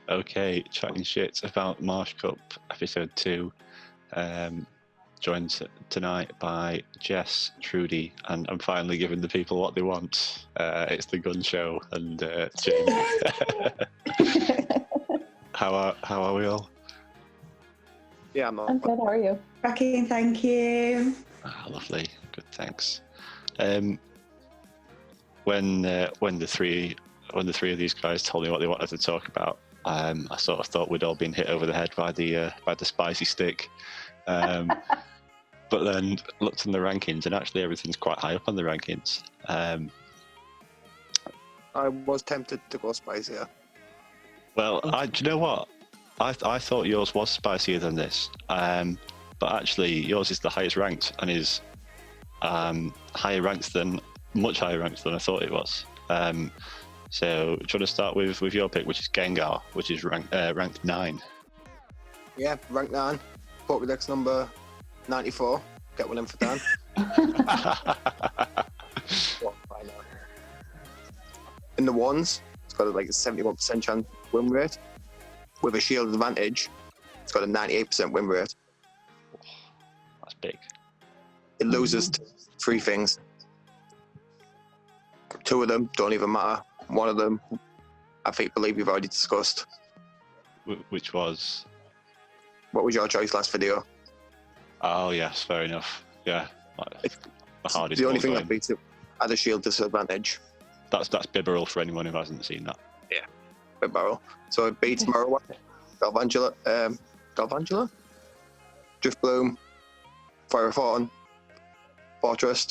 Okay, chatting shit about Marsh Cup episode 2. Joined tonight by Jess, Trudi, and I'm finally giving the people what they want. It's the gun show, and Jamie. How are we all? Yeah, I'm good. How are you? Cracking, thank you. Lovely, good, thanks. When the three of these guys told me what they wanted to talk about, I sort of thought we'd all been hit over the head by the spicy stick. But then looked in the rankings, and actually everything's quite high up on the rankings. I was tempted to go spicier. Well, do you know what? I thought yours was spicier than this, but actually yours is the highest ranked and is much higher ranked than I thought it was. So, do you want to start with your pick, which is Gengar, which is ranked 9? Yeah, ranked 9. Pokédex number 94. Get one in for Dan. In the ones, it's got like a 71% chance win rate. With a shield advantage, it's got a 98% win rate. That's big. It loses to 3 things. 2 of them don't even matter. 1 of them, I believe you've already discussed. Which was? What was your choice last video? Oh yes, fair enough. Yeah, the hardest. The only thing that beats it at a shield disadvantage. That's Bibarel for anyone who hasn't seen that. Yeah, Bibarel. So it beats Marowak, Galvantula, Drift Bloom, Fire Thorn, Fortress.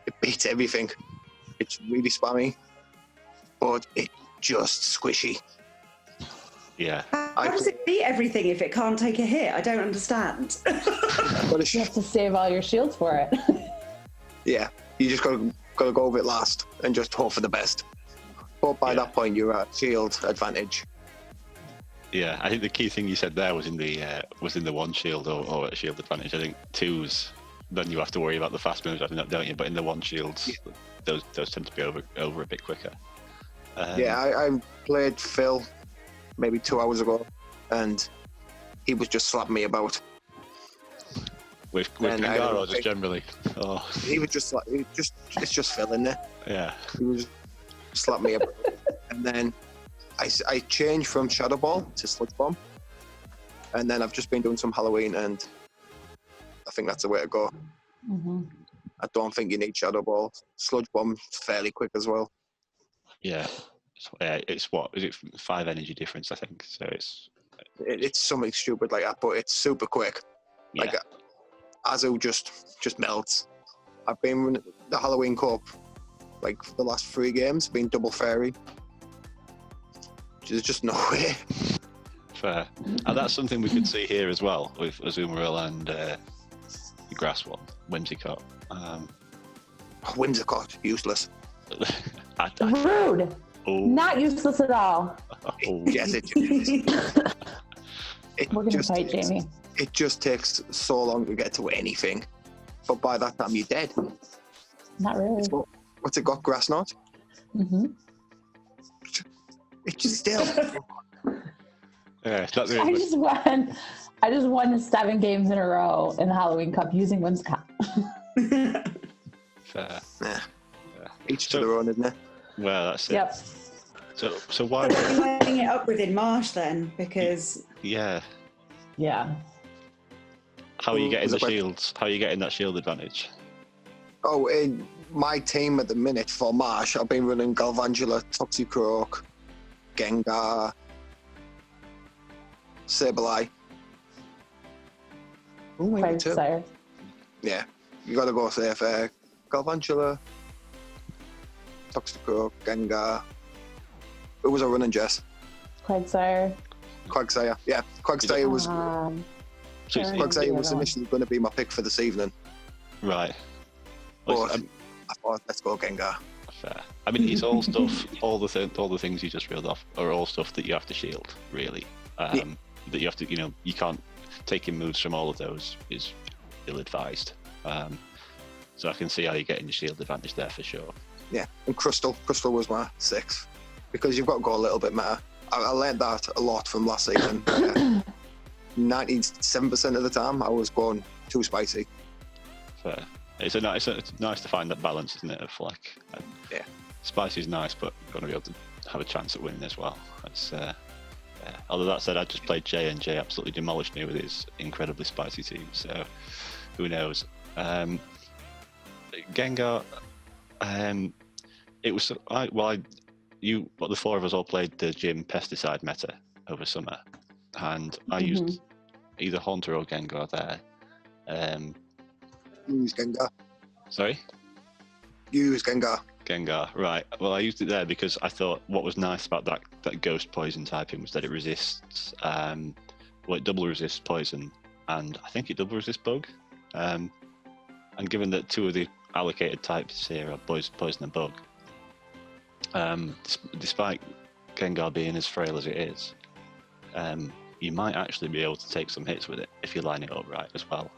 It beats everything. It's really spammy, but it's just squishy. Yeah. How does it beat everything if it can't take a hit? I don't understand. You have to save all your shields for it. Yeah, you just gotta go with it last and just hope for the best. But by that point, you're at shield advantage. Yeah, I think the key thing you said there was in the one shield or at shield advantage. I think 2s, then you have to worry about the fast moves, don't you? But in the one shields, those tend to be over a bit quicker. I played Phil maybe 2 hours ago, and he was just slapping me about. With Gengar or just generally? Oh. He was just like, it's just Phil in there. Yeah. He was just slapping me about. And then I changed from Shadow Ball to Sludge Bomb, and then I've just been doing some Halloween, and I think that's the way to go. Mm-hmm. I don't think you need Shadow Ball. Sludge Bomb fairly quick as well. Yeah. It's what is it? 5 energy difference, I think. So it's something stupid like that, but it's super quick. Yeah. Like Azu just melts. I've been running the Halloween Cup like for the last 3 games, been double fairy. There's just no way. Fair. And that's something we could see here as well with Azumarill and the grass one, Whimsicott. Whimsicott, useless. Rude. Oh. Not useless at all. Yes, it is. We're going to fight, Jamie. It just takes so long to get to anything. But by that time, you're dead. Not really. What's it got? Grass knot? Mm-hmm. It's just still. Yeah, it's not I just won 7 games in a row in the Halloween Cup using Whimsicott. Fair. Yeah. Each to their own, isn't it? Well, that's it. Yep. So why? What are you lining it up within Marsh then? Because Yeah. How are you getting the shields? How are you getting that shield advantage? Oh, in my team at the minute for Marsh, I've been running Galvantula, Toxicroak, Gengar, Sableye. Oh, maybe 2. Sire. Yeah, you gotta go safe. Galvantula, Toxicroak, Gengar. Who was I running, Jess? Quagsire. Quagsire. Yeah, Quagsire was. Quagsire was one. initially going to be my pick for this evening. Right. But I thought, let's go Gengar. Fair. I mean, it's all stuff. all the things you just reeled off are all stuff that you have to shield, really. That you have to, you can't taking moves from all of those is ill-advised. So I can see how you're getting the shield advantage there for sure. Yeah, and Crystal was my 6th because you've got to go a little bit meta. I learned that a lot from last season. 97% of the time, I was going too spicy. Fair. It's nice to find that balance, isn't it? Of like, Yeah. spicy is nice, but you've got to be able to have a chance at winning as well. That's yeah. Although that said, I just played Jay, and Jay absolutely demolished me with his incredibly spicy team. So who knows? Gengar. It was the four of us all played the gym pesticide meta over summer, and I used either Haunter or Gengar there. Use Gengar. Sorry? Use Gengar. Gengar, right. Well, I used it there because I thought what was nice about that ghost poison typing was that it resists, it double resists poison, and I think it double resists bug. And given that two of the allocated types here are poison and bug, despite Gengar being as frail as it is, you might actually be able to take some hits with it if you line it up right as well.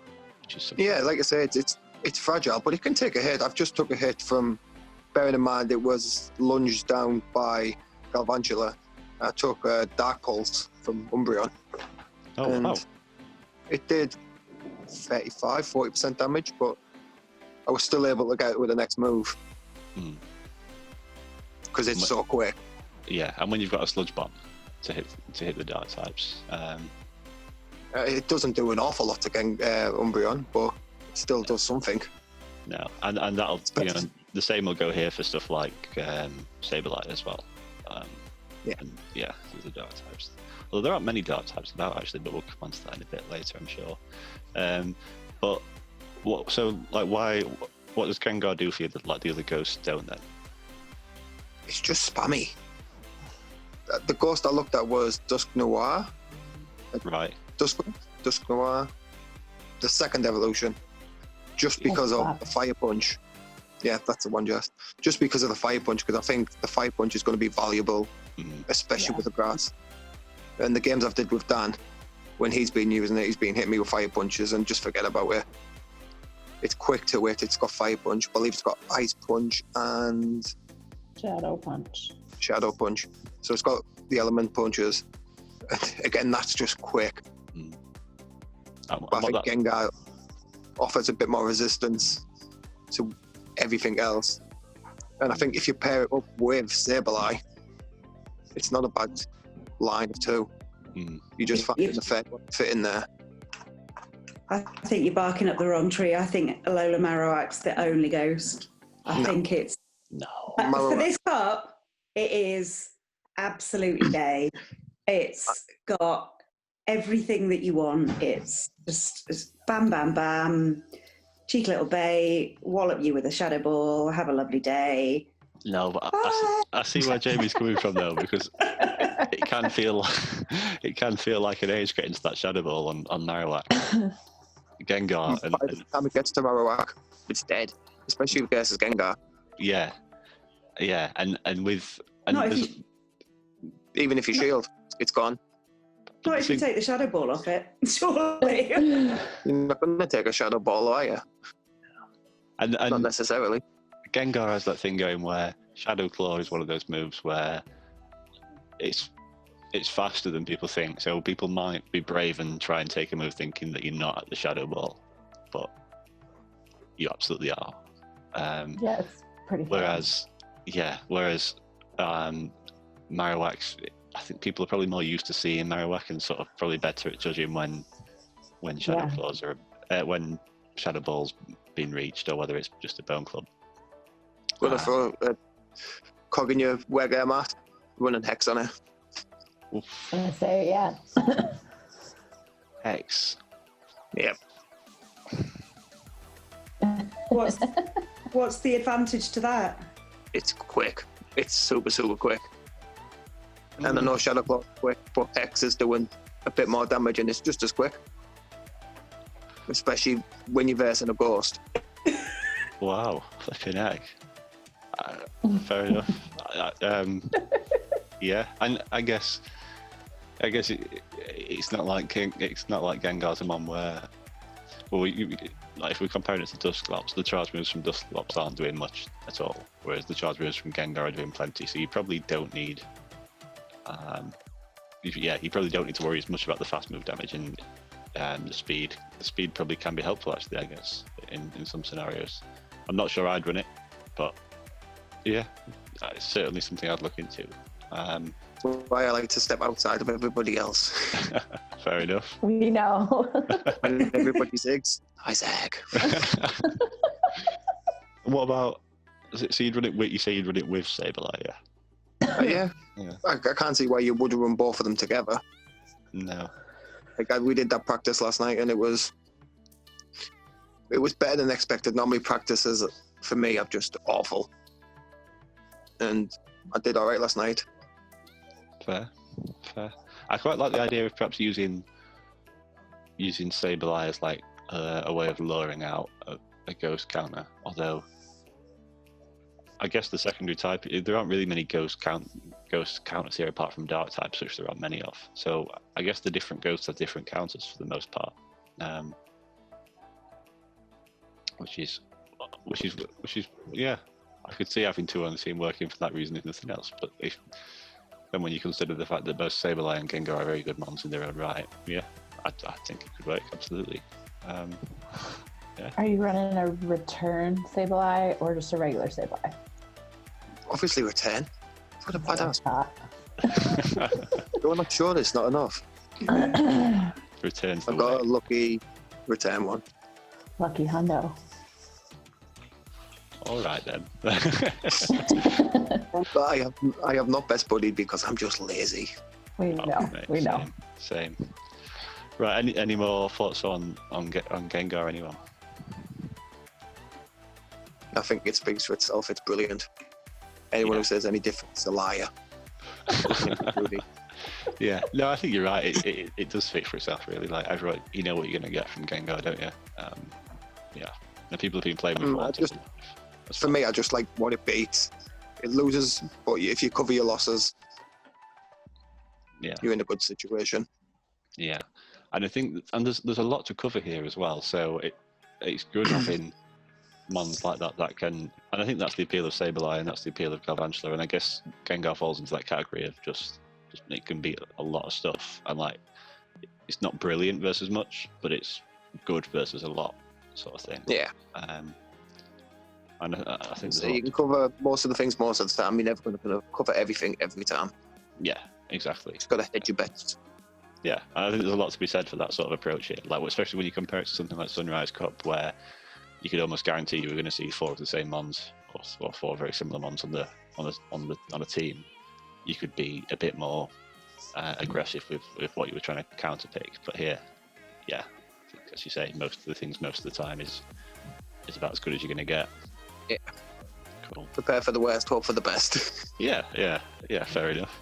Yeah, like I said, it's fragile, but it can take a hit. I've just took a hit from, bearing in mind it was lunged down by Galvantula. I took a Dark Pulse from Umbreon. Oh, and wow. It did 40% damage, but I was still able to get it with the next move. Because it's so quick. Yeah, and when you've got a Sludge Bomb to hit the dark types. It doesn't do an awful lot to Umbreon, but it still does something. No, and that'll, the same will go here for stuff like Sableye as well. And these are dark types. Well, there aren't many dark types about actually, but we'll come on to that in a bit later, I'm sure. But what does Gengar do for you that like the other ghosts don't then? It's just spammy. The ghost I looked at was Dusk Noir. Right. Dusk Noir. The second evolution. Just because of the Fire Punch. Yeah, that's the one, just because of the Fire Punch, because I think the Fire Punch is going to be valuable, especially with the grass. And the games I've did with Dan, when he's been using it, he's been hitting me with Fire Punches and just forget about it. It's quick to hit, it's got Fire Punch, I believe it's got Ice Punch and... Shadow Punch. So it's got the element punches. Again, that's just quick. But I think Gengar offers a bit more resistance to everything else. And I think if you pair it up with Sableye, it's not a bad line of two. You just find the fit in there. I think you're barking up the wrong tree. I think Alola Marowak's the only ghost. I think it's... No. For this cup, it is absolutely gay. It's got everything that you want. It's just bam, bam, bam. Cheeky little bay, wallop you with a Shadow Ball, have a lovely day. No, but I see where Jamie's coming from though, because it can feel like an age getting to that Shadow Ball on Marowak. Gengar. By the time it gets to Marowak, it's dead, especially versus Gengar. Yeah, and with... Even if you shield, it's gone. Not if you take the Shadow Ball off it, surely. You're not going to take a Shadow Ball, are you? And not necessarily. Gengar has that thing going where Shadow Claw is one of those moves where it's faster than people think. So people might be brave and try and take a move thinking that you're not at the Shadow Ball, but you absolutely are. Yeah, it's pretty. Whereas Marowak's, I think people are probably more used to seeing Marowak and sort of probably better at judging when Shadow Claws are when Shadow Ball's been reached or whether it's just a Bone Club. Will I throw a cog in your Wegger mat, running Hex on it? I'm gonna say yeah. Hex. Yep. What's the advantage to that? It's quick. It's super, super quick. And I know Shadow Claw is quick, but Hex is doing a bit more damage and it's just as quick. Especially when you're versing a ghost. Wow, flipping heck. Fair enough. Yeah, and I guess it's not like Gengar's one where, like if we compare it to Dusclops, the charge moves from Dusclops aren't doing much at all, whereas the charge moves from Gengar are doing plenty. So you probably don't need you probably don't need to worry as much about the fast move damage and the speed. The speed probably can be helpful, actually, I guess, in some scenarios. I'm not sure I'd run it, but yeah, it's certainly something I'd look into. Why I like to step outside of everybody else. Fair enough. We know. When everybody zigs, I zag. What about? So you'd run it with? You say you'd run it with Sableye, yeah? Yeah. I can't see why you would run both of them together. No. Like we did that practice last night, and it was better than expected. Normally, practices for me are just awful, and I did all right last night. Fair. I quite like the idea of perhaps using Sableye as like a way of luring out a ghost counter. Although, I guess the secondary type, there aren't really many ghost counters here apart from dark types, which there aren't many of. So I guess the different ghosts have different counters for the most part, which is yeah. I could see having two on the team working for that reason, if nothing else. But then when you consider the fact that both Sableye and Gengar are very good mons in their own right, yeah, I think it could work absolutely. Yeah. Are you running a return Sableye or just a regular Sableye? Obviously, return. What a badass. That. I'm not sure it's not enough. Returns the I've got a way. lucky return one. Lucky hundo. All right then. But I have not best buddied because I'm just lazy. We know. Mate, We know. Same. Right. Any more thoughts on Gengar? Anyone? I think it speaks for itself. It's brilliant. Anyone who says any different is a liar. Yeah. No, I think you're right. It does speak for itself, really. Like everyone, you know what you're going to get from Gengar, don't you? Yeah. And people have been playing with For me, I just like what it beats. It loses, but if you cover your losses, you're in a good situation. Yeah, and I think, and there's a lot to cover here as well. So it's good having mons like that can, and I think that's the appeal of Sableye and that's the appeal of Galvantula. And I guess Gengar falls into that category of just it can beat a lot of stuff. And like, it's not brilliant versus much, but it's good versus a lot, sort of thing. Yeah. And I think so you can cover most of the things most of the time. You're never going to cover everything every time. Yeah, exactly. Just got to hedge your bets. Yeah, and I think there's a lot to be said for that sort of approach here. Like, especially when you compare it to something like Sunrise Cup, where you could almost guarantee you were going to see 4 of the same mons or 4 very similar mons on a team. You could be a bit more aggressive with what you were trying to counter pick. But here, yeah, as you say, most of the things most of the time is about as good as you're going to get. Yeah. Cool. Prepare for the worst, hope for the best. Yeah, fair enough.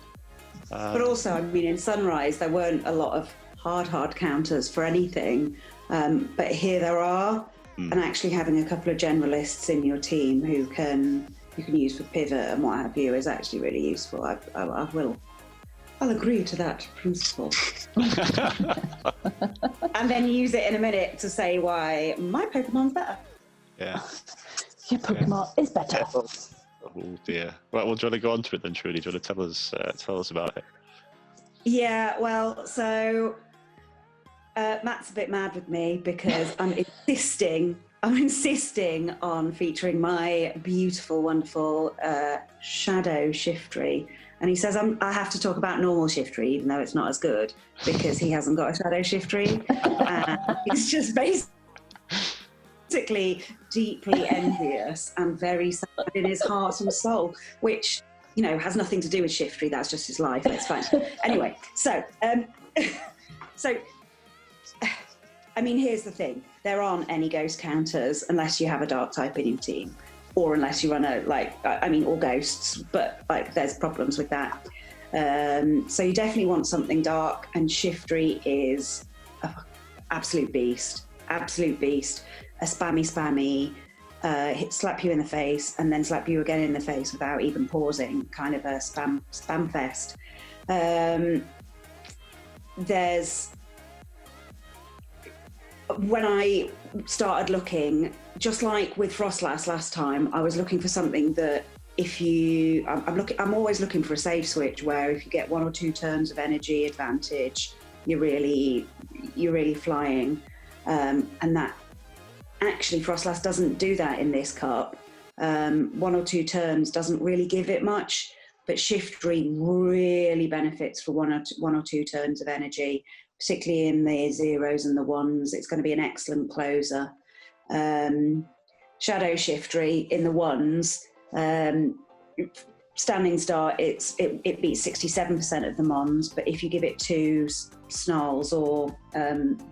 But also, I mean, in Sunrise, there weren't a lot of hard counters for anything. But here there are. And actually having a couple of generalists in your team who you can use for pivot and what have you is actually really useful. I'll agree to that principle. And then use it in a minute to say why my Pokemon's better. Yeah. Your Pokemon is better. Oh dear. Right, well, do you want to go on to it then, Trudi? Do you want to tell us about it? Yeah, well, so Matt's a bit mad with me because I'm insisting on featuring my beautiful, wonderful Shadow Shiftry. And he says I have to talk about normal Shiftry, even though it's not as good, because he hasn't got a Shadow Shiftry. He's just basically deeply envious and very sad in his heart and soul, which, has nothing to do with Shiftry. That's just his life. It's fine. Anyway, so I mean, here's the thing. There aren't any ghost counters unless you have a dark type in your team, or unless you run all ghosts, but there's problems with that. So you definitely want something dark, and Shiftry is an absolute beast. A spammy, slap you in the face and then slap you again in the face without even pausing, kind of a spam fest. When I started looking, just like with Frostlass last time, I was looking for something that I'm always looking for a save switch where if you get 1 or 2 turns of energy advantage, you're really flying. And that actually Frostlass doesn't do that in this cup. 1 or 2 turns doesn't really give it much, but Shiftry really benefits for 1 or 2 turns of energy, particularly in the 0s and the 1s. It's going to be an excellent closer. Shadow Shiftry in the 1s, standing start, it beats 67% of the mons, but if you give it 2 snarls or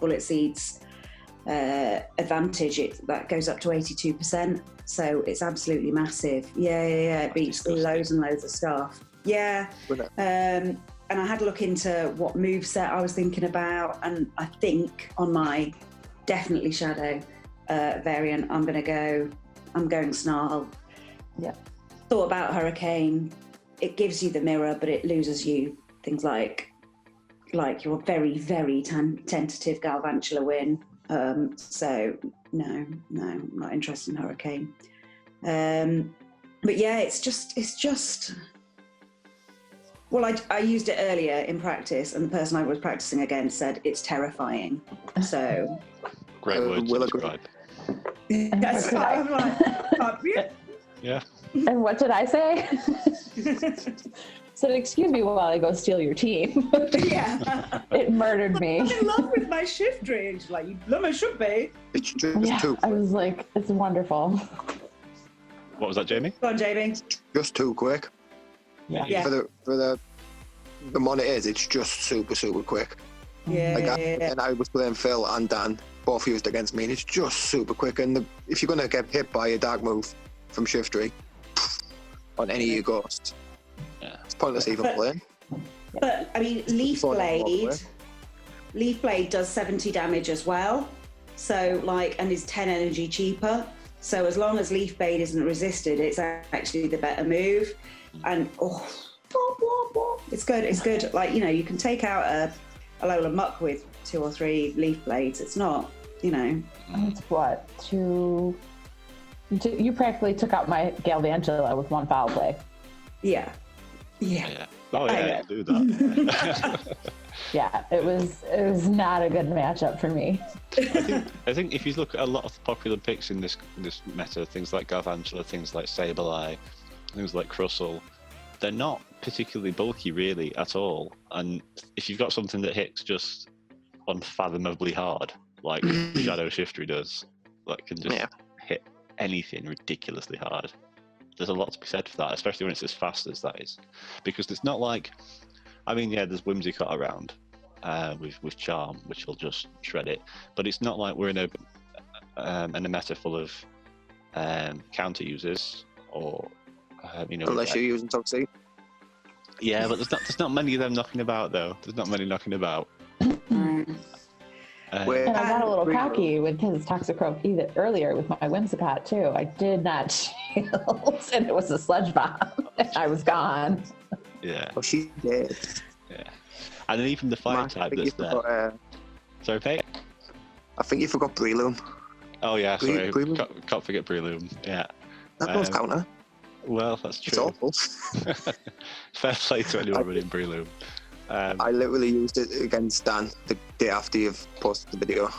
bullet seeds advantage, that goes up to 82%. So it's absolutely massive. Yeah. It beats loads and loads of stuff. Yeah. And I had a look into what moveset I was thinking about, and I think on my definitely Shadow variant, I'm going Snarl. Yeah. Thought about Hurricane. It gives you the mirror, but it loses you things like your very, very tentative Galvantula win. So no, I'm not interested in Hurricane. But yeah, it's just. Well, I used it earlier in practice, and the person I was practicing against said it's terrifying. So. Great word to describe. Yes, I'm like, yeah. And what did I say? Said, excuse me while I go steal your team. Yeah. It murdered me. I'm in love with my Shiftry. And she's like, you love my should be. It's just too I quick. was like, it's wonderful. What was that, Jamie? Go on, Jamie. Just too quick. Yeah. For the mon it is, it's just super quick. Yeah. And I was playing Phil and Dan, both used against me, and it's just super quick. And if you're going to get hit by a dark move from Shiftry on any of your ghosts, it's pointless even playing. But I mean, Leaf Blade does 70 damage as well. So and is 10 energy cheaper. So as long as Leaf Blade isn't resisted, it's actually the better move. And it's good. It's good. You can take out a load of muck with 2 or 3 Leaf Blades. It's not, It's what? 2. You practically took out my Galvantula with 1 foul play. Yeah. Oh yeah, do that. Yeah, it was not a good matchup for me. I think if you look at a lot of the popular picks in this meta, things like Galvantula, things like Sableye, things like Crustle, they're not particularly bulky really at all. And if you've got something that hits just unfathomably hard, like Shadow Shiftry does, that can just hit anything ridiculously hard, there's a lot to be said for that, especially when it's as fast as that is. Because it's not like, there's Whimsicott around with Charm, which will just shred it, but it's not like we're in a meta full of counter users or unless you're using Toxic. Yeah, but there's not many of them knocking about though. There's not many knocking about. And I got a little cocky with his Toxicroak earlier with my Whimsicott too. I did not shield, and it was a sludge bomb. I was gone. Yeah. Oh, she did. Yeah. And then even the fire type that's there. Sorry, Pete? I think you forgot Breloom. Oh yeah, sorry. Breloom? Can't forget Breloom. Yeah. That goes counter. Well, that's true. It's awful. Fair play to anyone running Breloom. I literally used it against Dan the day after you've posted the video.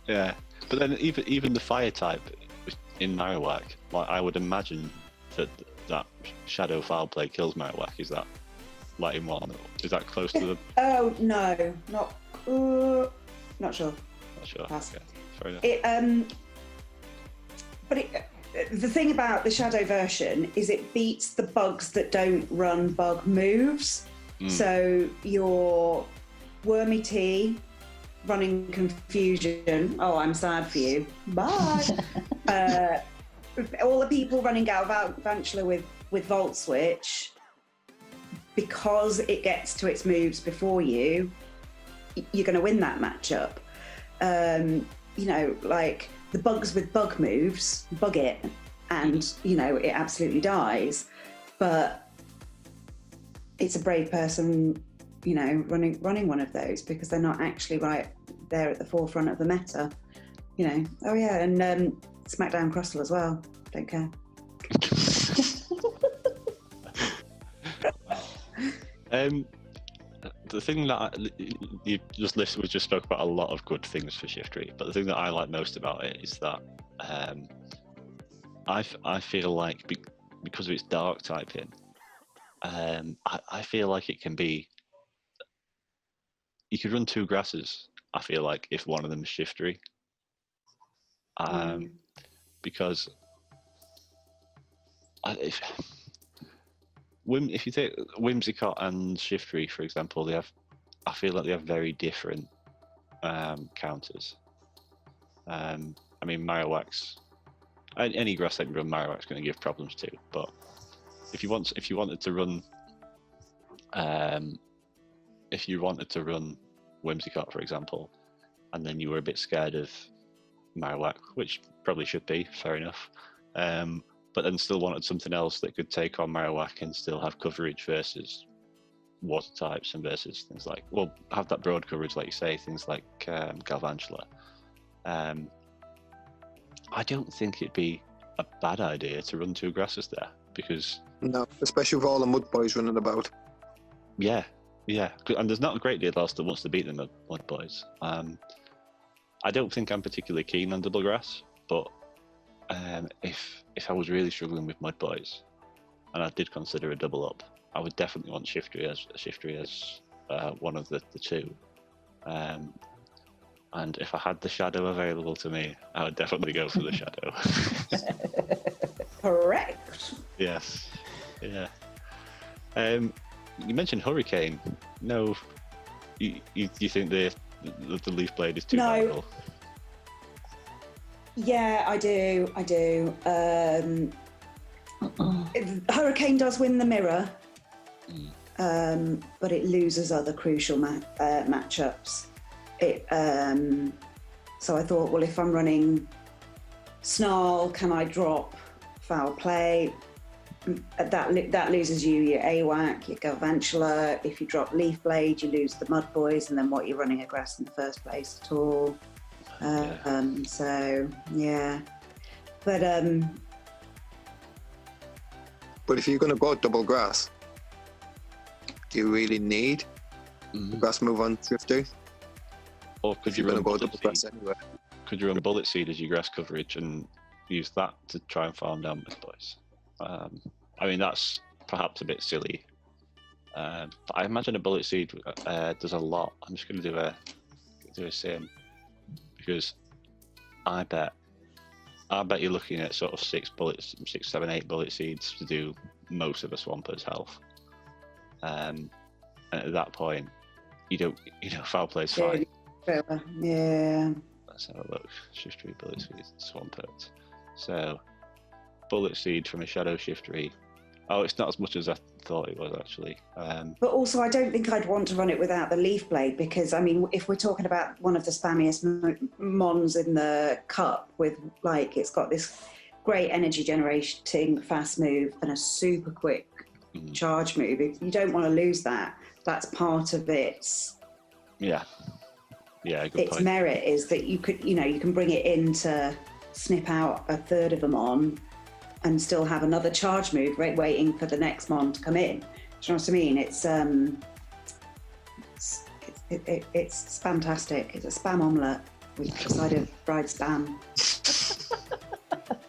Yeah, but then even the fire type in Marowak, I would imagine that Shadow Foul Play kills Marowak. Is that in one? Is that close to the? Oh no, not sure. Not sure. Pass. Okay, fair enough. The thing about the Shadow version is it beats the bugs that don't run bug moves. So your Wormy Tea running Confusion. Oh, I'm sad for you. Bye. All the people running Galvantula with Volt Switch, because it gets to its moves before you're going to win that matchup. The bugs with bug moves, bug it, and it absolutely dies. But it's a brave person, running one of those because they're not actually right there at the forefront of the meta. Oh yeah, and SmackDown Crustle as well. Don't care. The thing that you just listed, we just spoke about a lot of good things for Shiftry, but the thing that I like most about it is that I feel like because of its dark typing, I feel like it can be. You could run 2 grasses. I feel like if one of them is Shiftry, because if you take Whimsicott and Shiftry, for example, I feel like they have very different counters. I mean, Marowak's, any grass that you run Marowak's going to give problems too. But if you wanted to run Whimsicott, for example, and then you were a bit scared of Marowak, which probably should be fair enough, but then still wanted something else that could take on Marowak and still have coverage versus water types and versus things like, well, have that broad coverage, like you say, things like Galvantula. I don't think it'd be a bad idea to run 2 grasses there, because no, especially with all the mud boys running about. Yeah, and there's not a great deal else that wants to beat the mud boys. I don't think I'm particularly keen on double grass, but if I was really struggling with mud boys, and I did consider a double up, I would definitely want Shiftry as one of the 2. And if I had the shadow available to me, I would definitely go for the shadow. Correct. Yes. Yeah. You mentioned Hurricane. No, you think the Leaf Blade is too powerful? Yeah, I do. Hurricane does win the mirror, but it loses other crucial matchups. So I thought, well, if I'm running Snarl, can I drop Foul Play? That loses you your AWAC, your Galvantula. If you drop Leaf Blade, you lose the Mud Boys, and then what you're running a grass in the first place at all. So yeah, but if you're going to go double grass, do you really need grass move on Shiftry? Or could you run run go double grass anyway? Could you run Bullet Seed as your grass coverage and use that to try and farm down Mud Boys? I mean, that's perhaps a bit silly, but I imagine a Bullet Seed does a lot. I'm just going to do a sim, because I bet you're looking at sort of 6, 7, 8 Bullet Seeds to do most of a Swamper's health. And at that point, Foul Play's fine. Yeah. Let's have a look. Shiftry, Bullet Seed, Swampert. So, Bullet Seed from a Shadow Shiftry. Oh, it's not as much as I thought it was, actually. But also, I don't think I'd want to run it without the Leaf Blade, because, I mean, if we're talking about one of the spammiest mons in the cup with, like, it's got this great energy generating fast move and a super quick charge move, if you don't want to lose that, that's part of its... Yeah, good its point. merit is that you can bring it in to snip out a third of them on and still have another charge move waiting for the next mon to come in. Do you know what I mean? It's fantastic. It's a spam omelette with a side of fried spam.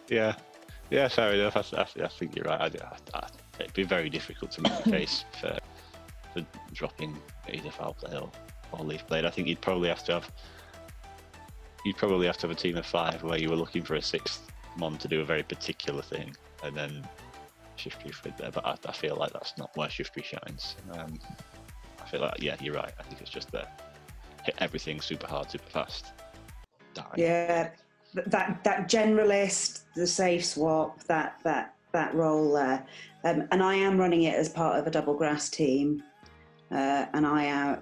Yeah, fair enough. I think you're right. It'd be very difficult to make a case for dropping either Foul Play or Leaf Blade. I think you'd probably have to have a team of 5 where you were looking for a 6th mon to do a very particular thing, and then Shiftry fit there. But I feel like that's not where Shiftry shines. I feel like, yeah, you're right. I think it's just that hit everything super hard, super fast. Die. Yeah, that generalist, the safe swap, that role there, and I am running it as part of a double grass team. And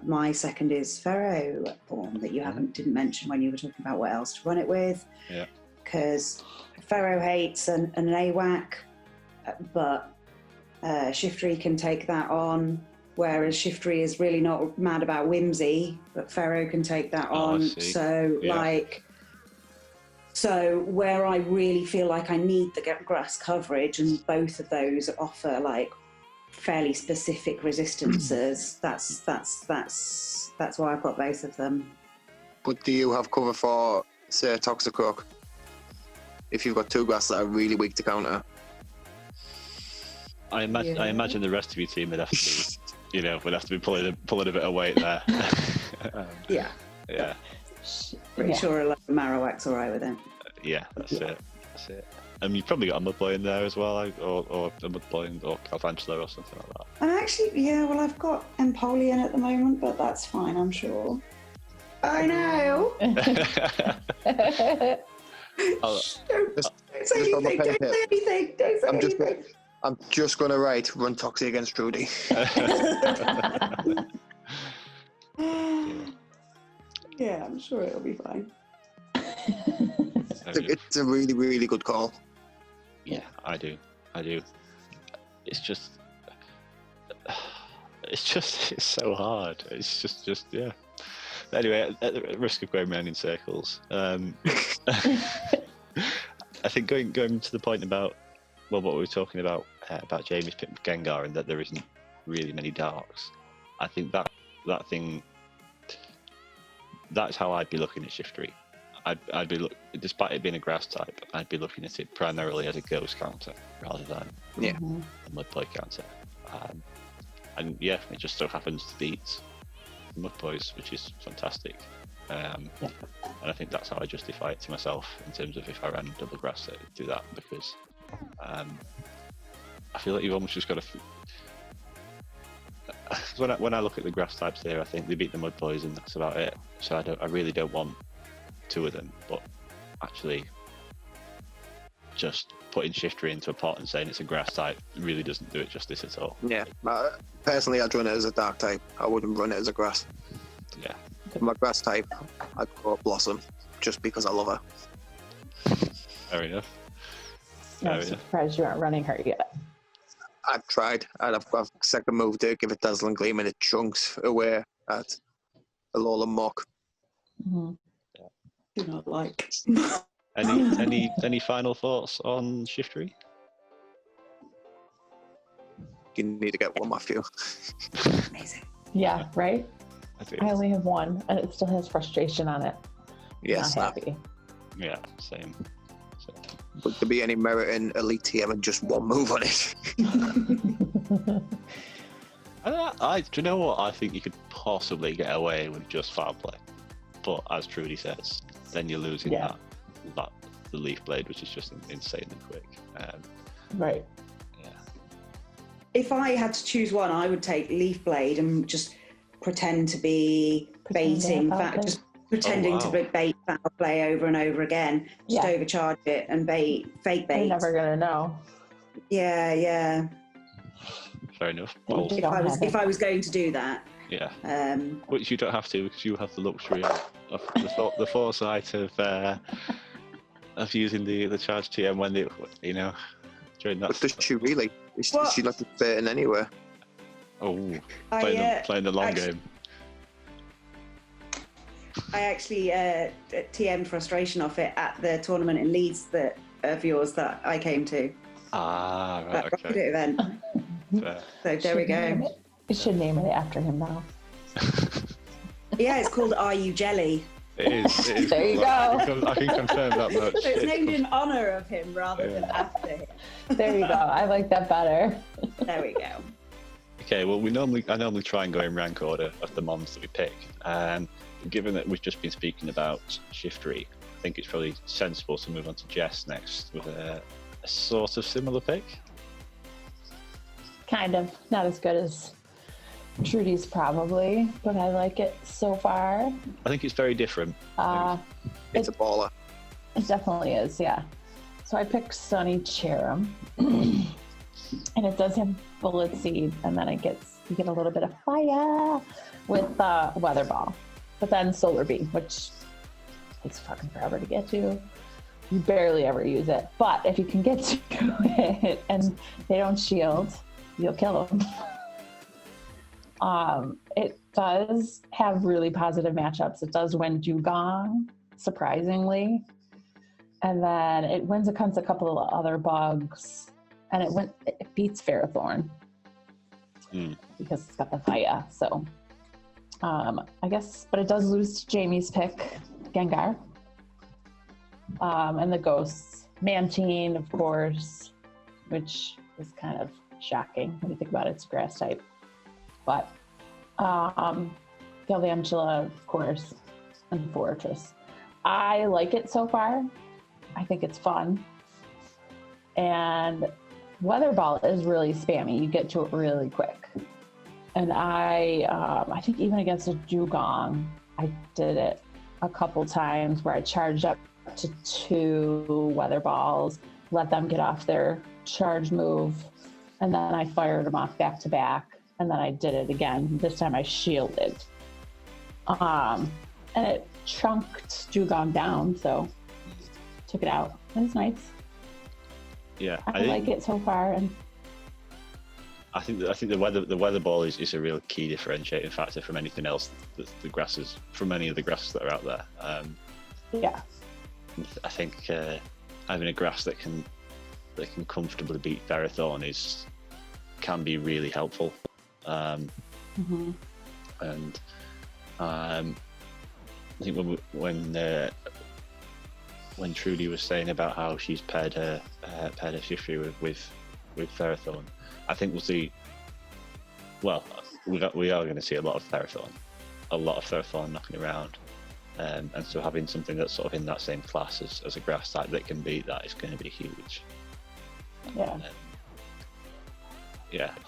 my second is Pharaoh form that you didn't mention when you were talking about what else to run it with. Yeah. Because Pharaoh hates an AWAC, but Shiftry can take that on. Whereas Shiftry is really not mad about Whimsy, but Pharaoh can take that on. I see. So yeah. So where I really feel like I need the grass coverage, and both of those offer like fairly specific resistances, that's why I've got both of them. But do you have cover for, say, Toxicroak? If you've got two grass that are really weak to counter. I imagine the rest of your team would have to be, would have to be pulling a bit of weight there. Yeah. Pretty sure a Marowak's all right with it. Yeah, that's it. You've probably got a Mudboy in there as well, or a Mudboy or Calvantula or something like that. And actually, I've got Empoleon at the moment, but that's fine, I'm sure. I know. Don't say anything. I'm just going to write run Toxie against Trudi. Yeah, I'm sure it'll be fine. It's a really, really good call. Yeah, I do. It's so hard. It's just yeah. Anyway, at the risk of going round in circles, I think going to the point about what we were talking about Jamie's pick with Gengar and that there isn't really many darks. I think that's how I'd be looking at Shiftry. I'd be despite it being a grass type, I'd be looking at it primarily as a ghost counter rather than a Mudboy counter. And yeah, it just so happens to beat Mudboys, which is fantastic. And I think that's how I justify it to myself in terms of if I ran double grass, I'd do that because I feel like you've almost just got to. When I look at the grass types here, I think they beat the Mudboys and that's about it. So I really don't want two of them, but actually just putting Shiftry into a pot and saying it's a grass type really doesn't do it justice at all. Yeah, personally I'd run it as a dark type. I wouldn't run it as a grass. Yeah. My grass type, I'd go Blossom just because I love her. Fair enough. I'm surprised you aren't running her yet. I've tried. I've got a second move to give it Dazzling Gleam and it chunks away at a Alolan Mach. Mm-hmm. Do not like. Any final thoughts on Shiftry? You need to get one, Matthew. Amazing. Yeah, right? I I only have one, and it still has frustration on it. Yes. Not happy. Yeah, same. Would there be any merit in Elite TM and just one move on it? Do you know what? I think you could possibly get away with just foul play, but as Trudi says, then you're losing that the Leaf Blade, which is just insanely quick. Right. Yeah. If I had to choose one, I would take Leaf Blade and just pretend to be baiting, just pretending to bait foul play over and over again. Just overcharge it and fake bait. You're never gonna know. Yeah. Fair enough. If I was going to do that. Yeah. Which you don't have to because you have the luxury of the foresight of using the charge TM when they, during that. But does she really? Is she not baiting anywhere? Oh, playing the long game. I actually TM frustration off it at the tournament in Leeds of yours that I came to. Ah, right, that okay. event. So there we go. You should name it after him now. Yeah, it's called Are You Jelly? It is. There you go. I can confirm that much. So it's named in honour of him rather than after him. There you go. I like that better. There we go. Okay, well, I normally try and go in rank order of the mons that we pick. Given that we've just been speaking about Shiftry, I think it's probably sensible to move on to Jess next with a sort of similar pick. Kind of. Not as good as Trudy's probably, but I like it so far. I think it's very different. It's a baller. It definitely is, yeah. So I picked Sunny Cherrim, and it does have Bullet Seed, and then you get a little bit of fire with Weather Ball, but then Solar Beam, which takes fucking forever to get to. You barely ever use it, but if you can get to it and they don't shield, you'll kill them. It does have really positive matchups. It does win Dugong, surprisingly. And then it wins against a couple of other bugs. And it beats Ferrothorn. Because it's got the fire. So I guess, but it does lose to Jamie's pick, Gengar. And the ghosts. Mantine, of course, which is kind of shocking when you think about it. It's a grass type. But Galvantula, of course, and Fortress. I like it so far. I think it's fun. And Weather Ball is really spammy. You get to it really quick. And I think even against a Dugong, I did it a couple times where I charged up to 2 Weather Balls, let them get off their charge move, and then I fired them off back to back, and then I did it again. This time I shielded. And it chunked Dugong down, so took it out. It was nice. Yeah, I like it so far, and I think the weather ball is a real key differentiating factor from anything else that the grasses, from any of the grasses that are out there. Yeah, I think having a grass that can comfortably beat Ferrothorn can be really helpful. And I think when Trudi was saying about how she's paired her Shiftry with Ferrothorn, I think we are going to see a lot of Ferrothorn knocking around, and so having something that's sort of in that same class as a grass type that can beat that is going to be huge.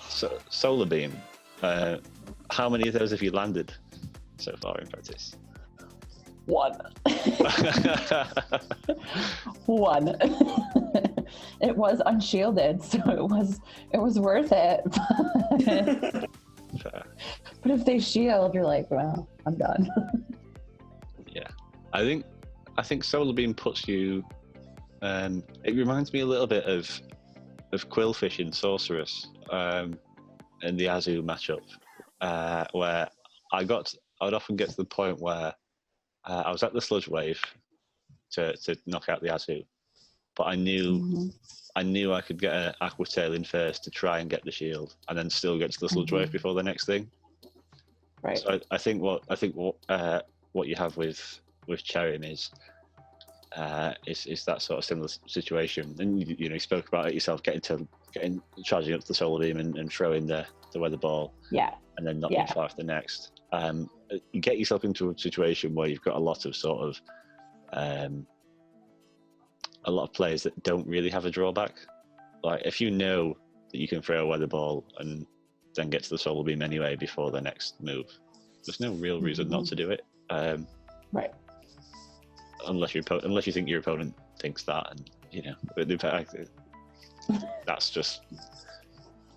So Solar Beam, how many of those have you landed so far in practice? 1. 1. It was unshielded, so it was worth it. Fair. But if they shield, you're like, well, I'm done. Yeah, I think Solar Beam puts you. It reminds me a little bit of Quillfish in Sorceress, in the Azu matchup, where I would often get to the point where I was at the Sludge Wave to knock out the Azu, but I knew I could get an Aqua Tail in first to try and get the shield, and then still get to the Sludge Wave before the next thing. Right. So I think what you have with Cherrim is that sort of similar situation. And you spoke about it yourself, charging up the Solar Beam and throwing the Weather Ball. Yeah. And then not being far off the next. You get yourself into a situation where you've got a lot of players that don't really have a drawback. Like if you know that you can throw a Weather Ball and then get to the Solar Beam anyway before the next move, there's no real reason not to do it. Right. Unless you think your opponent thinks that, and that's just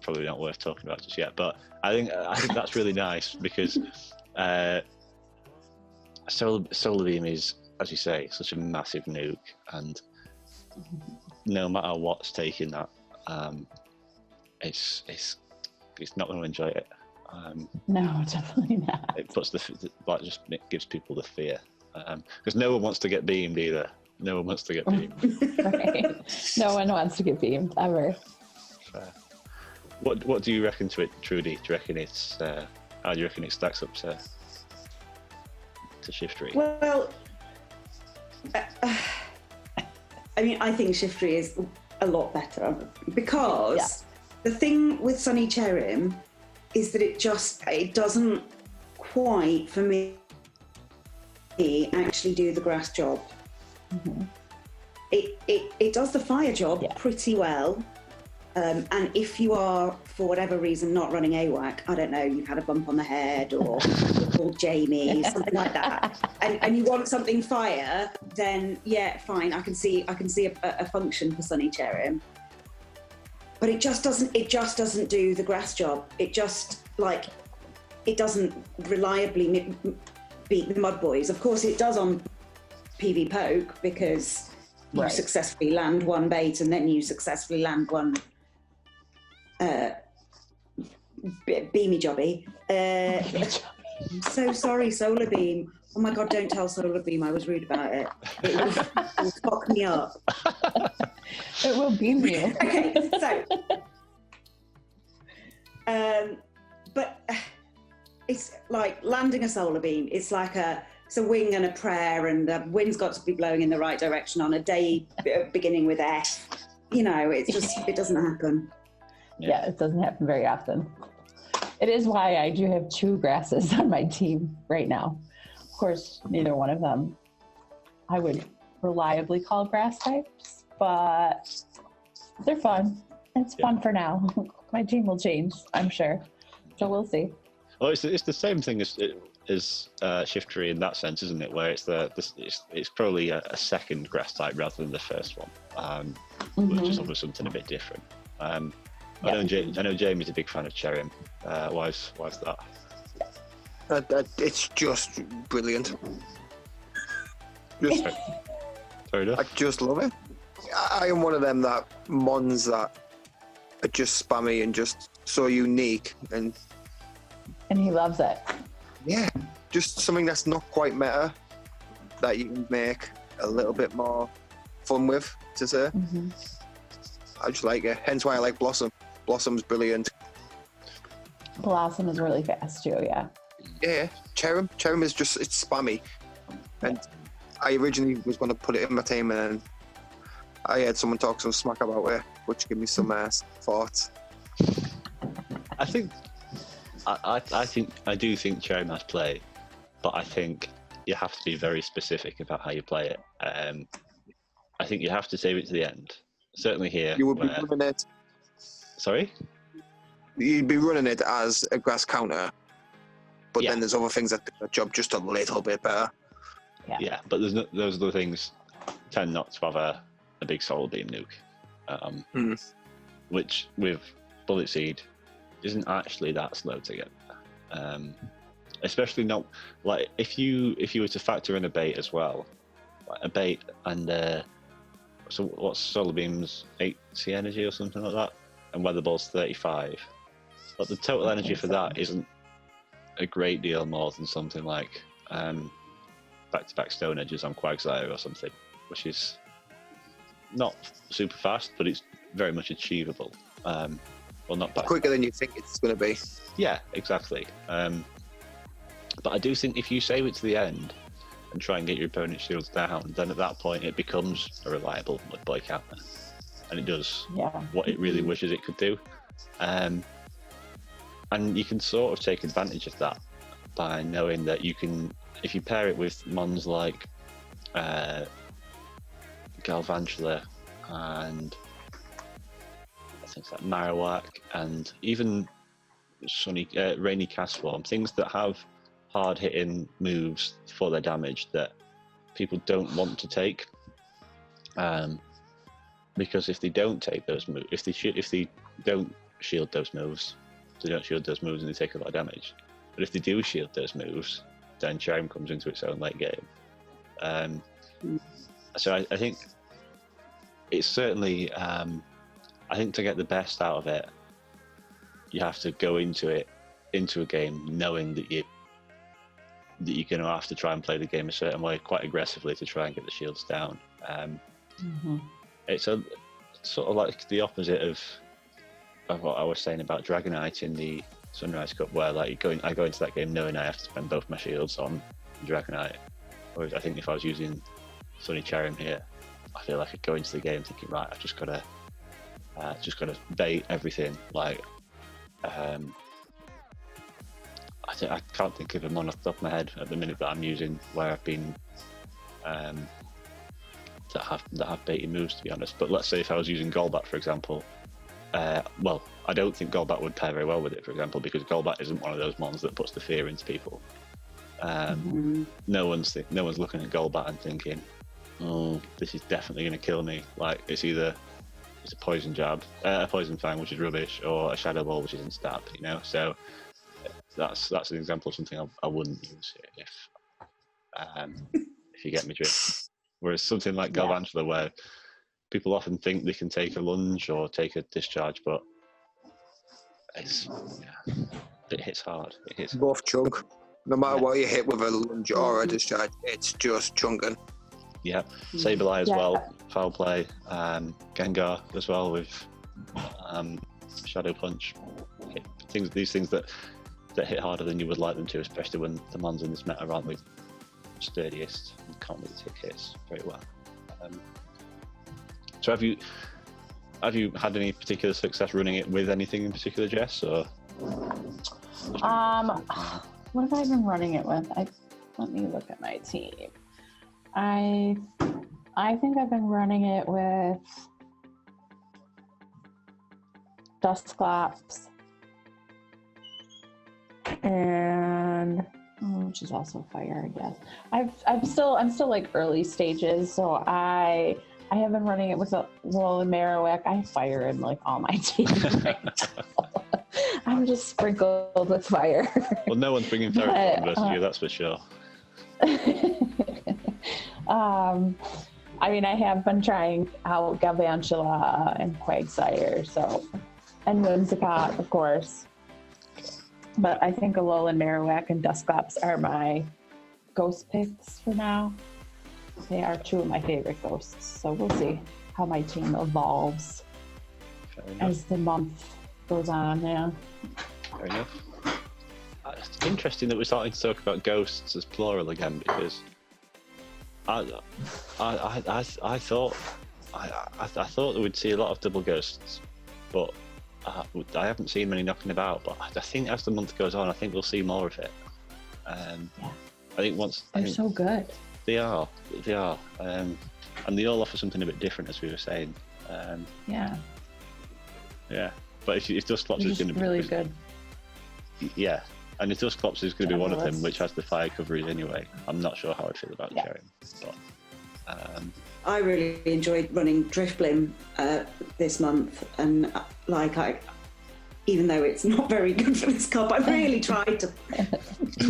probably not worth talking about just yet. But I think that's really nice because Solar Beam is, as you say, such a massive nuke, and no matter what's taking that, it's not going to enjoy it. No, definitely not. It puts it gives people the fear, because no one wants to get beamed either. No one wants to get beamed. Right. No one wants to get beamed ever. Fair. What do you reckon to it, Trudi? Do you reckon how do you reckon it stacks up to Shiftry? Well, I mean, I think Shiftry is a lot better because the thing with Sunny Cherrim is that it doesn't quite, for me, actually do the grass job. It does the fire job pretty well. And if you are, for whatever reason, not running AWAC, I don't know, you've had a bump on the head or you're called Jamie, something like that, and you want something fire, then fine, I can see a function for Sunny Cherrim. But it just doesn't do the grass job. It just it doesn't reliably beat the Mud Boys. Of course, it does on PV Poke because you successfully land one bait and then you successfully land one beamy jobby. I'm so sorry, Solar Beam. Oh my God, don't tell Solar Beam I was rude about it. It will fuck me up. It will beam you. Okay, so. But it's like landing a solar beam. It's like it's a wing and a prayer, and the wind's got to be blowing in the right direction on a day beginning with F. You know, it's just, it doesn't happen. Yeah, it doesn't happen very often. It is why I do have 2 grasses on my team right now. Of course, neither one of them I would reliably call grass types, but they're fun. It's fun for now. My team will change, I'm sure. So we'll see. Well, it's the same thing as Shiftry in that sense, isn't it? Where it's probably a second grass type rather than the first one, which is obviously something a bit different. I know Jamie's a big fan of Cherrim. Why's that? It's just brilliant. Fair enough. I just love it. I am one of them mons that are just spammy and just so unique, and he loves it. Yeah, just something that's not quite meta that you can make a little bit more fun with, to say. I just like it. Hence why I like Blossom. Blossom's brilliant. Blossom is really fast too, yeah. Yeah, Cherrim is just, it's spammy. And I originally was going to put it in my team, and then I had someone talk some smack about it, which gave me some thoughts. I think I do think Cherrim has play, but I think you have to be very specific about how you play it. I think you have to save it to the end. Certainly here. You would be running it. Sorry? You'd be running it as a grass counter, but then there's other things that do the job just a little bit better. Yeah, but those other things tend not to have a big solar beam nuke, which with Bullet Seed isn't actually that slow to get. Especially not like if you were to factor in a bait as well, like a bait and so what's solar beams 80 energy or something like that, and weather ball's 35. But the total energy for that isn't a great deal more than something like back-to-back stone edges on Quagsire or something, which is not super fast, but it's very much achievable. Well, not back quicker than you think it's going to be. Yeah, exactly. But I do think if you save it to the end and try and get your opponent's shields down, then at that point it becomes a reliable mud boy counter, and it does what it really wishes it could do. And you can sort of take advantage of that by knowing that you can, if you pair it with mons like Galvantula and things like Marowak and even Rainy Castform, things that have hard-hitting moves for their damage that people don't want to take, because if they don't take those moves, if they don't shield those moves, they don't shield those moves and they take a lot of damage. But if they do shield those moves, then Cherrim comes into its own late game. So I think it's certainly, I think to get the best out of it, you have to go into a game knowing that you're going to have to try and play the game a certain way, quite aggressively, to try and get the shields down. It's a sort of like the opposite of what I was saying about Dragonite in the Sunrise Cup, where like I go into that game knowing I have to spend both my shields on Dragonite. Whereas I think if I was using Sunny Cherrim here, I feel like I'd go into the game thinking, right, I've just got to bait everything. Like, I can't think of a mon off the top of my head at the minute that I'm using where I've been that have baited moves, to be honest. But let's say if I was using Golbat, for example, well, I don't think Golbat would pair very well with it, for example, because Golbat isn't one of those mons that puts the fear into people. No one's looking at Golbat and thinking, oh, this is definitely going to kill me. Like, it's either a poison jab, a poison fang, which is rubbish, or a shadow ball, which isn't stab. You know, so that's an example of something I wouldn't use if you get me drift. Whereas something like Galvantula, where people often think they can take a lunge or take a discharge, but it hits hard. Both chug. No matter what you hit with a lunge or a discharge, it's just chunking. Yeah, Sableye as well, foul play. Gengar as well with Shadow Punch. These things that hit harder than you would like them to, especially when the mons in this meta aren't the sturdiest and can't really take hits very well. So have you had any particular success running it with anything in particular, Jess? Or what have I been running it with? Let me look at my team. I think I've been running it with Dusclops and which is also fire, I guess. I'm still like early stages, so I have been running it with a Alolan Marowak. I fire in like all my teams right now. I'm just sprinkled with fire. Well, no one's bringing Ferrothorn versus you, that's for sure. I mean, I have been trying out Galvantula and Quagsire, and Whimsicott, of course. But I think Alolan Marowak and Dusclops are my ghost picks for now. They are two of my favorite ghosts, so we'll see how my team evolves as the month goes on. Yeah. Fair enough. It's interesting that we're starting to talk about ghosts as plural again, because I thought that we'd see a lot of double ghosts, but I haven't seen many knocking about. But I think as the month goes on, I think we'll see more of it. I think they're so good. They are, and they all offer something a bit different, as we were saying. Yeah. But if Dusclops is going to be really good. Yeah, and if Dusclops is going to be one of them, which has the fire coverage anyway, I'm not sure how I feel about Cherrim. But I really enjoyed running Drifblim this month, and even though it's not very good for this cup, I really tried to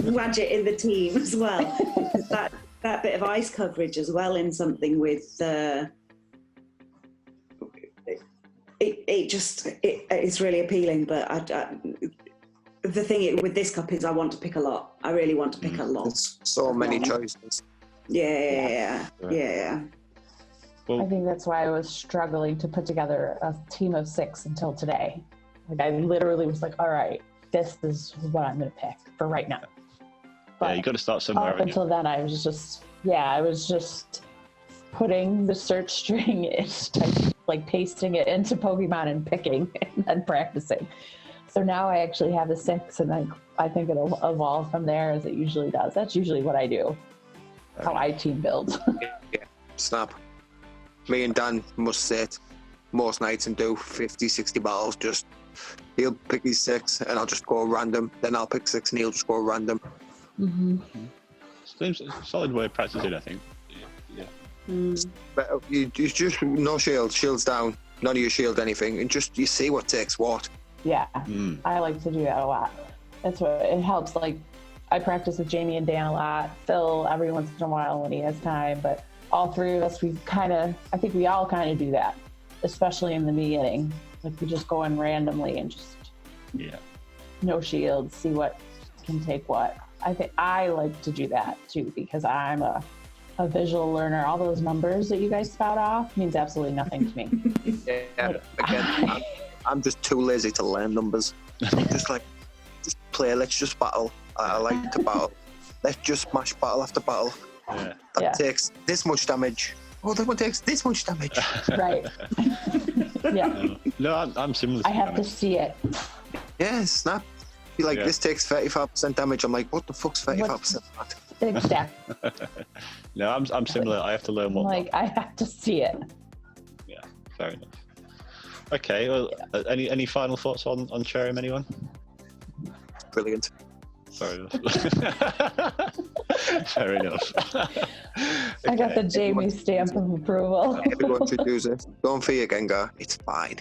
wedge it in the team as well. That bit of ice coverage as well in something with it's really appealing. But the thing with this cup is I want to pick a lot. I really want to pick a lot. There's so many choices. Yeah. Well, I think that's why I was struggling to put together a team of 6 until today. Like I literally was like, all right, this is what I'm going to pick for right now. But you got to start somewhere. Up until then, I was just putting the search string in, like pasting it into Pokemon and picking and then practicing. So now I actually have the 6, and I think it'll evolve from there as it usually does. That's usually what I do. How I team build. Yeah, snap. Me and Dan must sit most nights and do 50, 60 battles. He'll pick his 6 and I'll just go random. Then I'll pick 6 and he'll just go random. Seems a solid way of practicing, I think. But you just no shields down. None of you shield anything, and you see what takes what. Yeah, I like to do that a lot. That's what it helps. Like I practice with Jamie and Dan a lot. Phil every once in a while when he has time, but all 3 of us, I think we all kind of do that, especially in the beginning. Like we just go in randomly and just no shields, see what can take what. I think I like to do that too, because I'm a visual learner. All those numbers that you guys spout off means absolutely nothing to me. Again, I'm just too lazy to learn numbers. just play, let's just battle. I like to battle. Let's just smash battle after battle. That takes this much damage. Oh, that one takes this much damage. Right. No, I'm similar. I have to see it. Yeah, snap. This takes 35% damage. I'm like, what the fuck's 35%? Exactly. No, I'm similar. I have to learn what. I have to see it. Yeah, fair enough. Okay. Well, any final thoughts on Cherrim, anyone? Brilliant. Fair enough. Fair enough. I got the Jamie stamp of approval. Everyone should use it. Don't fear Gengar. It's fine.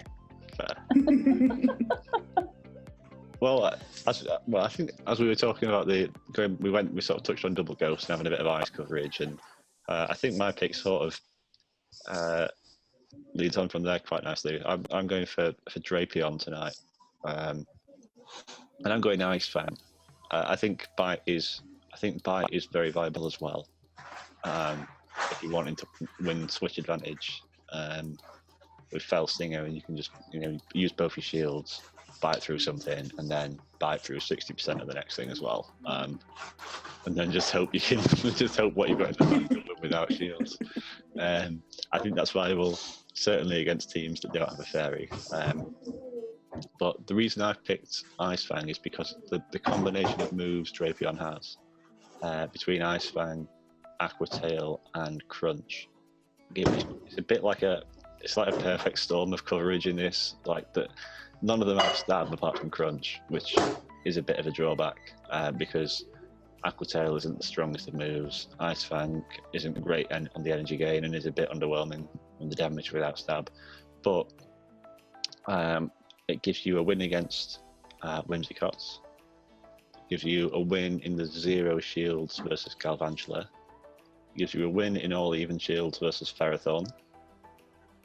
Well, I think as we were talking about we sort of touched on double ghost and having a bit of ice coverage, and I think my pick sort of leads on from there quite nicely. I'm going for Drapion tonight, and I'm going Ice Fan. I think bite is very viable as well. If you're wanting to win switch advantage with Fell Stinger, and you can just use both your shields, bite through something, and then bite through 60% of the next thing as well, and then just hope you can just hope what you've got in the back can win without shields. I think that's viable, certainly against teams that don't have a fairy. But the reason I've picked Ice Fang is because the combination of moves Drapion has between Ice Fang, Aqua Tail, and Crunch. It's a bit like it's like a perfect storm of coverage in this. Like that, none of them have stab apart from Crunch, which is a bit of a drawback because Aqua Tail isn't the strongest of moves. Ice Fang isn't great on the energy gain and is a bit underwhelming on the damage without stab, but it gives you a win against Whimsicots. It gives you a win in the 0 shields versus Galvantula. It gives you a win in all even shields versus Ferrothorn.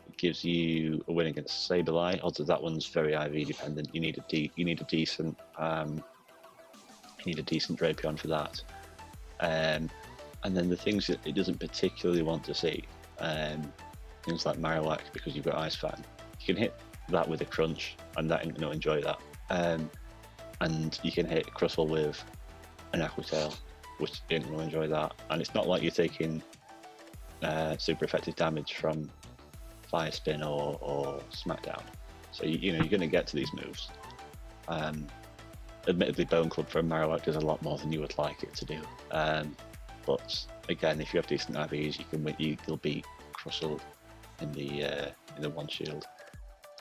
It gives you a win against Sableye. Although that one's very IV dependent. You need a decent Drapion for that. And then the things that it doesn't particularly want to see, things like Marowak, because you've got Ice Fang. You can hit that with a Crunch, and that ain't gonna enjoy that. And you can hit Crustle with an Aqua Tail, which ain't gonna enjoy that. And it's not like you're taking super effective damage from Fire Spin or Smackdown. So you're gonna get to these moves. Admittedly, Bone Club for a Marowak does a lot more than you would like it to do. But again, if you have decent IVs, you'll beat Crustle in the one shield.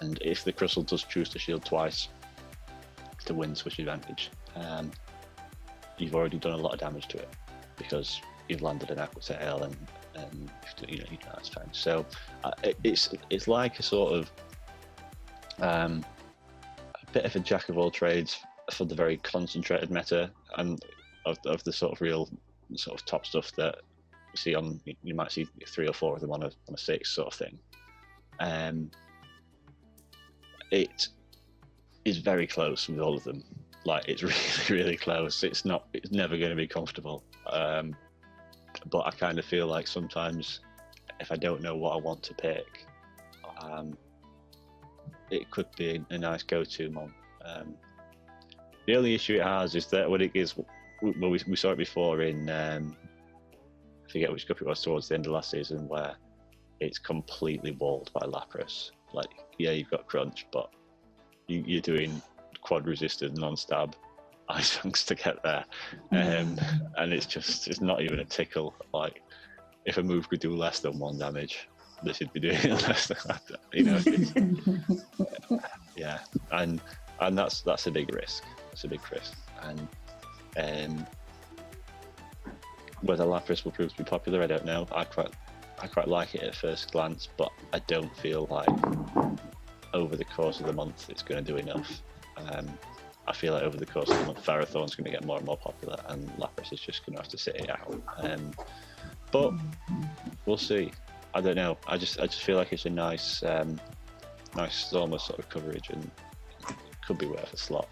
And if the Crustle does choose to shield twice to win switch advantage, you've already done a lot of damage to it because you've landed an Aqua Tail and that's fine. So it's like a sort of a bit of a jack of all trades for the very concentrated meta and of the sort of real sort of top stuff that you see on. You might see 3 or 4 of them on a 6 sort of thing. It is very close with all of them. Like it's really, really close. It's never going to be comfortable. But I kind of feel like sometimes if I don't know what I want to pick, it could be a nice go-to mon. The only issue it has is that when it is, well, we saw it before in, I forget which cup it was towards the end of last season, where it's completely walled by Lapras. Like, yeah, you've got Crunch, but you're doing quad resisted non-stab Ice Fangs to get there, and it's not even a tickle. Like, if a move could do less than 1 damage, they should be doing less than that. Yeah, and that's a big risk. That's a big risk, and whether Lapras will prove to be popular, I don't know. I quite like it at first glance, but I don't feel like over the course of the month it's going to do enough. I feel like over the course of the month, Ferrothorn's going to get more and more popular, and Lapras is just going to have to sit it out. But we'll see. I don't know. I just feel like it's a nice storm of sort of coverage, and it could be worth a slot.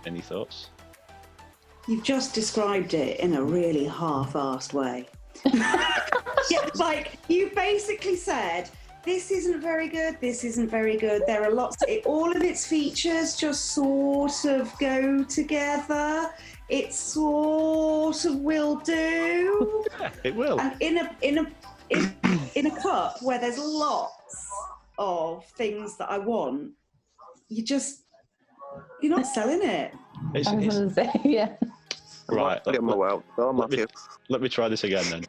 Any thoughts? You've just described it in a really half-assed way. Yeah, like you basically said, this isn't very good, this isn't very good. There are all of its features just sort of go together. It sort of will do. Yeah, it will. And in a cup where there's lots of things that I want, you're not selling it. I was going to say, yeah. Right. Let me try this again then.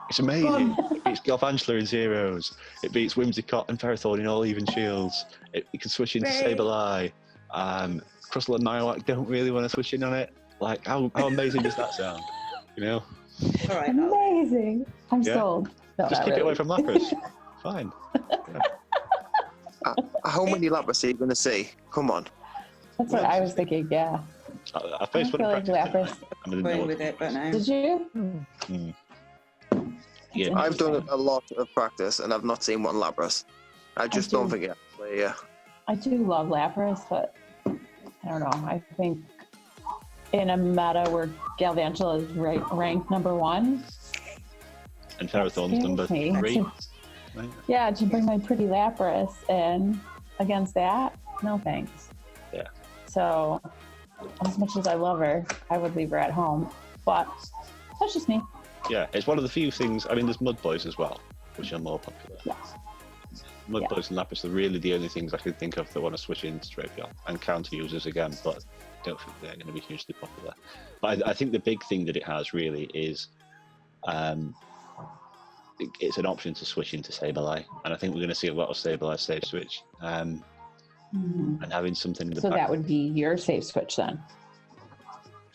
It's amazing. It beats Galvantula in zeros. It beats Whimsicott and Ferrothorn in all even shields. It can switch into Sableye. Crustle and Marowak don't really want to switch in on it. Like, how amazing does that sound? You know? All right. Amazing. I'm sold. No, just keep it away from Lapras. Fine. Yeah. How many Lapras are you going to see? Come on. That's what I was thinking, yeah. I first went to practice. Playing with it, but no. Did you? Yeah. I've done a lot of practice and I've not seen one Lapras. I just don't think it. Yeah. I do love Lapras, but I don't know. I think in a meta where Galvantula is ranked number 1. And Ferrothorn's number 3. Right. Yeah, to bring my pretty Lapras in against that, no thanks. Yeah. So, as much as I love her, I would leave her at home. But that's just me. Yeah, it's one of the few things. I mean, there's Mud Boys as well, which are more popular. Yeah. Mud Boys and Lapras are really the only things I can think of that want to switch into Drapion and counter users again, but I don't think they're going to be hugely popular. But I think the big thing that it has really is it's an option to switch into Sableye, and I think we're going to see a lot of Sableye safe switch. And having something in the So back. that would be your safe switch then?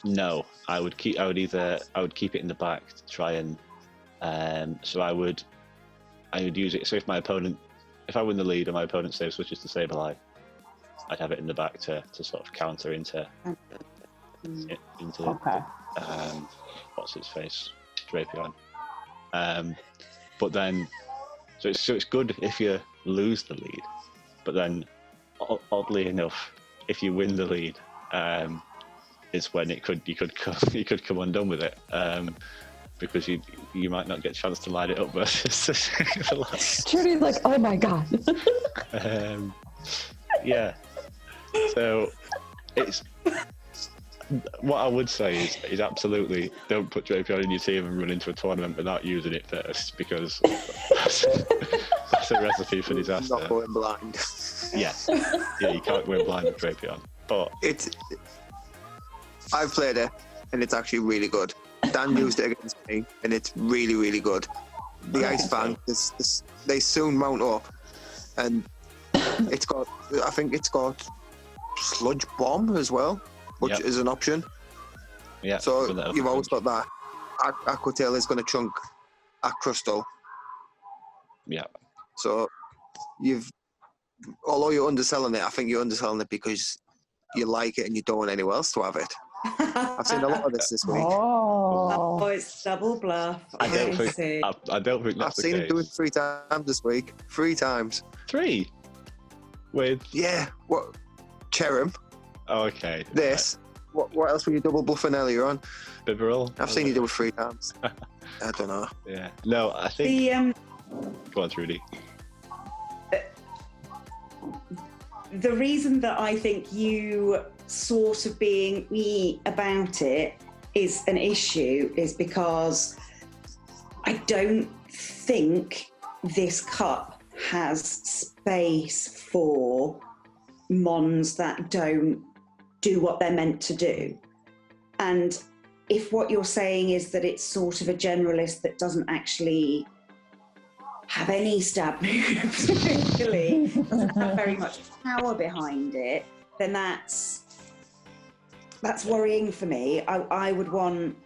No, I would keep it in the back to try and so I would use it. So if I win the lead and my opponent safe switches to Sableye, I'd have it in the back to sort of counter into Okay. What's its face, Drapion. But then, so it's good if you lose the lead, but then oddly enough, if you win the lead, is when you could come undone with it, because you might not get a chance to line it up versus the last. Trudy's like, oh my god. Yeah. So it's what I would say is absolutely don't put Drapion in your team and run into a tournament without using it first, because that's a recipe for disaster. Not going blind. Yeah, you can't go in blind with Drapion. But I've played it, and it's actually really good. Dan used it against me, and it's really, really good. The Ice Fang, they soon mount up, and I think it's got Sludge Bomb as well, which is an option. Yeah. So you've always got that. Aqua Tail is going to chunk a Crustle. Yeah. So although you're underselling it, I think you're underselling it because you like it and you don't want anyone else to have it. I've seen a lot of this week. Oh, it's double bluff. I don't think that's I've seen him do it 3 times this week. 3 times. 3? With? Yeah. What? Cherrim. Oh, okay. This. What else were you double bluffing earlier on? Bibarel? I've seen you do it 3 times. I don't know. Yeah. No, I think... Go on, Trudi. The reason that I think you sort of being about it is an issue is because I don't think this cup has space for mons that don't do what they're meant to do. And if what you're saying is that it's sort of a generalist that doesn't actually have any stab moves, really, doesn't have very much power behind it, then that's worrying for me. I would want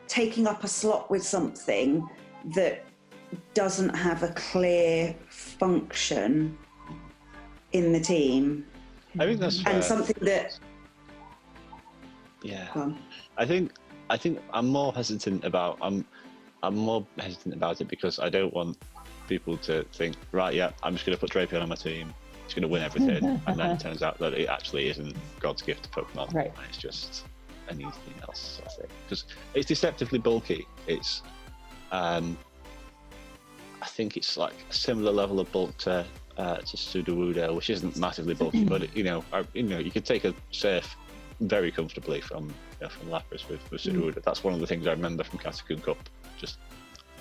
taking up a slot with something that doesn't have a clear function in the team. I think that's fair. And something that... Yeah. I think I'm more hesitant about... I'm more hesitant about it because I don't want people to think, right, yeah, I'm just going to put Drapion on my team, it's going to win everything, and then it turns out that it actually isn't God's gift to Pokemon. Right. It's just anything else, I think. Because it's deceptively bulky. It's, I think it's like a similar level of bulk to Sudowoodo, which isn't massively bulky, but you could take a Surf very comfortably from Lapras with Sudowoodo. That's one of the things I remember from Catacomb Cup. Just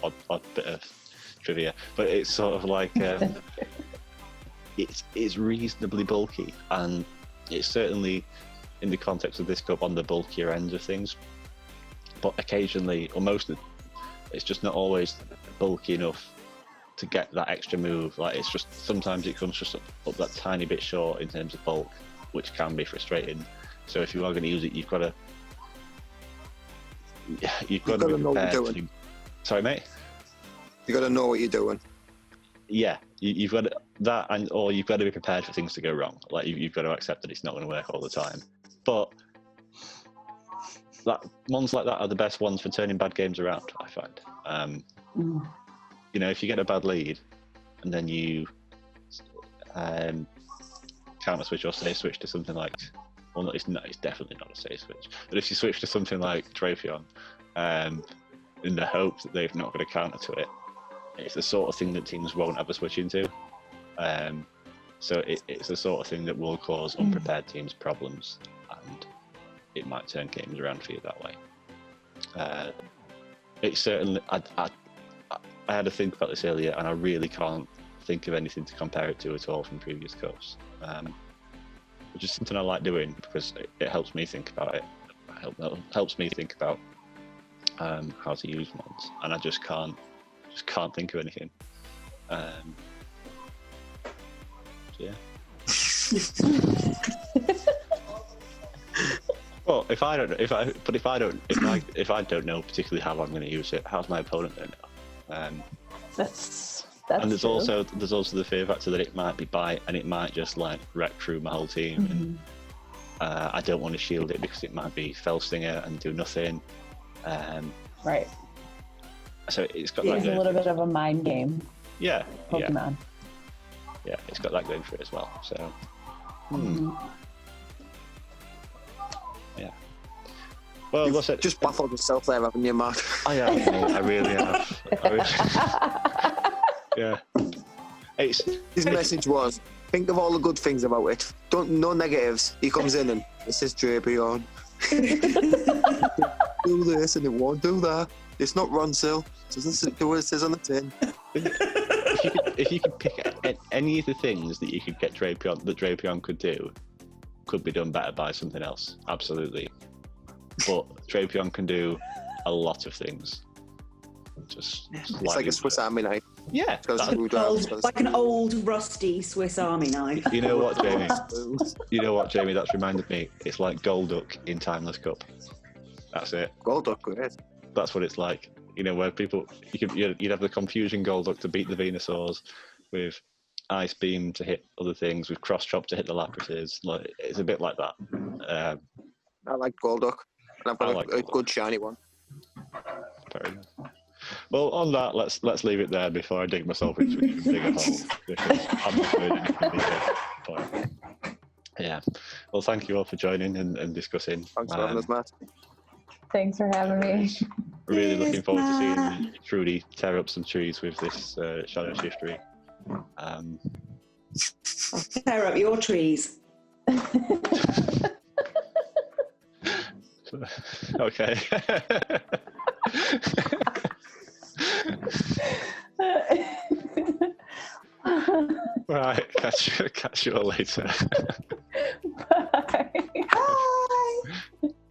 odd bit of trivia, but it's sort of like it's reasonably bulky, and it's certainly in the context of this cup on the bulkier end of things. But occasionally, or mostly, it's just not always bulky enough to get that extra move. Like it's just sometimes it comes just up that tiny bit short in terms of bulk, which can be frustrating. So if you are going to use it, you've got to be prepared. Sorry, mate. You got to know what you're doing. Yeah, you've got that, or you've got to be prepared for things to go wrong. Like you've got to accept that it's not going to work all the time. But ones like that are the best ones for turning bad games around, I find. If you get a bad lead, and then you counter switch or safe switch to something like well, it's definitely not a safe switch. But if you switch to something like Drapion, in the hope that they've not got a counter to it, it's the sort of thing that teams won't ever switch into. So it's the sort of thing that will cause unprepared teams problems, and it might turn games around for you that way. It's certainly. I had to think about this earlier, and I really can't think of anything to compare it to at all from previous cups. Which is something I like doing because it helps me think about it. Helps me think about how to use mods, and I just can't think of anything. Yeah. Well, if I don't know particularly how I'm going to use it, how's my opponent going to know? That's and there's true. also the fear factor that it might be bite and it might just like wreck through my whole team. And, I don't want to shield it because it might be Fell Stinger and do nothing. Right. So it's got It's a little bit of a mind game. Yeah. Pokemon. Yeah, it's got that going for it as well. So. Yeah. Well, what's it? Just baffled yourself there, haven't you, Matt? I have. I really have. Yeah. His message was, think of all the good things about it. No negatives. He comes in and this is Drapion. Do this and it won't do that. It's not Ronsil. It doesn't do what it says on the tin. If you could pick any of the things that you could get Drapion could do, could be done better by something else. Absolutely. But Drapion can do a lot of things. It's like a Swiss Army knife. Yeah. Like an old rusty Swiss Army knife. You know what, Jamie? That's reminded me. It's like Golduck in Timeless Cup. That's it. Golduck, great. That's what it's like. You know, where you'd have the Confusion Golduck to beat the Venusaurs, with Ice Beam to hit other things, with Cross Chop to hit the Laprases. Like, it's a bit like that. I like Golduck, and I've got a good shiny one. Fair enough. Well, on that, let's leave it there before I dig myself into a bigger hole, because I'm not doing anything bigger. Yeah. Well, thank you all for joining and discussing. Thanks for having us, Matt. Thanks for having me. Really looking forward to seeing Trudi tear up some trees with this Shadow Shiftry. I'll tear up your trees. Okay. Right, catch you all later.